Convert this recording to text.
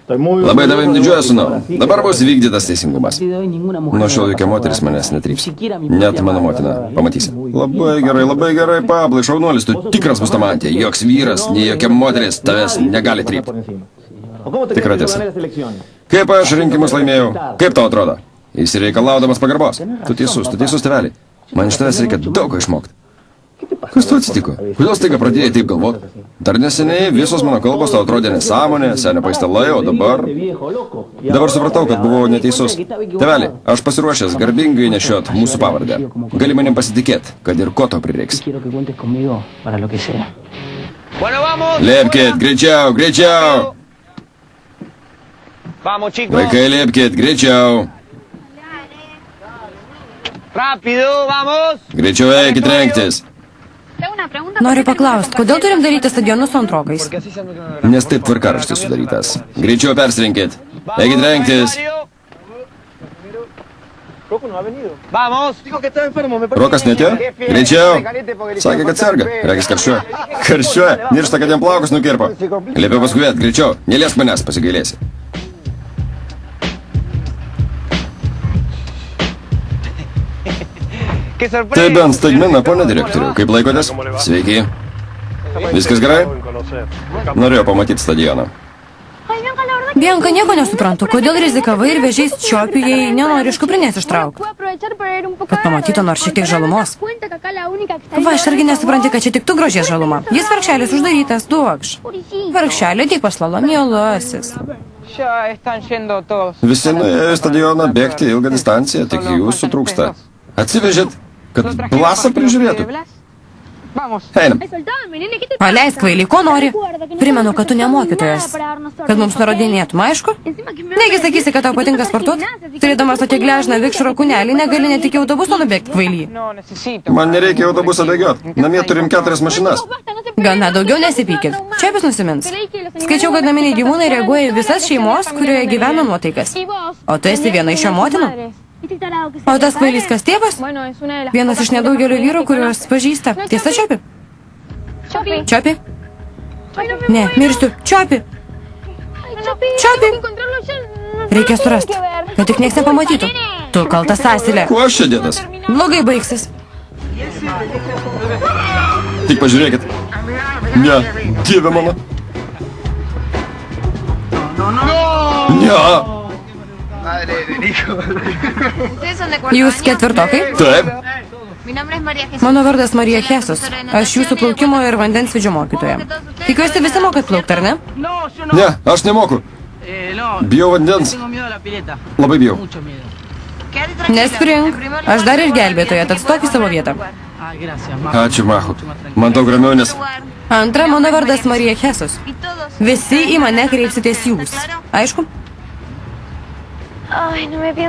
Labai tavim didžiuoju, sūnau. Dabar bus vykdytas teisingumas. Nuo šiol jokia moteris manęs netryps. Net mano motina. Pamatysi. Labai gerai, Pablai, šaunuolis, tu tikras bustamantė. Joks vyras, nei jokia moteris tavęs negali trypti. Tikra tiesa. Kaip aš rinkimus laimėjau? Kaip tau atrodo? Įsireikalaudamas pagarbos. Tu teisus, tėveliai. Man iš tavęs reikia daug ko išmokti. Kas tu atsitiko? Kodėl staiga pradėjai taip galvoti? Dar neseniai visos mano kalbos tau atrodė nesąmonė, senio paistalai, o dabar... Dabar supratau, kad buvau neteisus. Tėveli, aš pasiruošęs garbingai nešiot mūsų pavardę. Gali manim pasitikėti, kad ir ko to prireiks. Lėpkit, greičiau! Vaikai, lėpkit, greičiau! Greičiau eikit rengtis. Noriu paklausti, kodėl turim daryti stadionus su antrokais? Nes taip tvarkaraštis sudarytas. Greičiau persirinkit. Eikit rengtis. Rokas netėjo? Greičiau. Sakė, kad serga. Regis karščiuoja. Karščiuoja. Niršta, kad jam plaukus nukirpo. Liepiau paskubėt. Greičiau. Neliesk manęs, pasigailėsi. Tai bent staigmena, pone direktoriau. Kaip laikotės? Sveiki. Viskas gerai? Norėjau pamatyti stadioną. Bianka, nieko nesuprantu. Kodėl rizikavai ir vežiais Čiopiu, jei nenori iš kuprinės ištraukti? Kad pamatytų nors šiek tiek žalumos. Va, aš argi nesupranti, kad čia tik tu grožės žalumą. Jis vargšelis uždarytas, duokš. Vargšelė tik paslalo, mielasis. Visi nuėjo į stadioną bėgti ilgą distanciją, tik jūsų trūksta. Atsivežėt, kad blasą prižiūrėtų. Einam. Paleis, kvailiai, ko nori? Primenu, kad tu nemokytojas. Kad mums nurodinėtum, aišku? Negi sakysi, kad tau patinka sportuot? Turėdamas tokia gležną vikšro kūnelį, negali net iki autobuso nubėgti, kvaily. Man nereikia autobusą bėgiot. Namie turim 4 mašinas. Gana, daugiau nesipykit. Čiapis nusimins. Skaičiau, kad naminiai gyvūnai reaguoja į visas šeimos, kurioje gyvena nuotaikas. O tu esi viena iš jo motinų? O tas kvailys kas tėvas? Vienas iš nedaugelio vyrų, kuriuos pažįsta. Tiesa, Čiopi? Čiopi? Ne, mirštu. Čiopi? Čiopi? Reikia surasti, kad tik nieks nepamatytų. Tu kaltas Asilė. Kuo aš čia dėtas? Blogai baigsis. Tik pažiūrėkit. Ne, dieve mano. Ne. Jūs ketvirtokai? Taip. Mano vardas Marija Jesus. Aš jūsų plaukimo ir vandensvidžio mokytoja. Tikiuosi visi mokat plaukti, ar ne? Ne, aš nemoku. Bijau vandens. Labai bijau. Nespring. Aš dar ir gelbėtoja, tad stok į savo vietą. Ačiū, Mahu. Man daug ramiau, nes... Antra, mano vardas Marija Jesus. Visi į mane kreipsitės jūs. Aišku?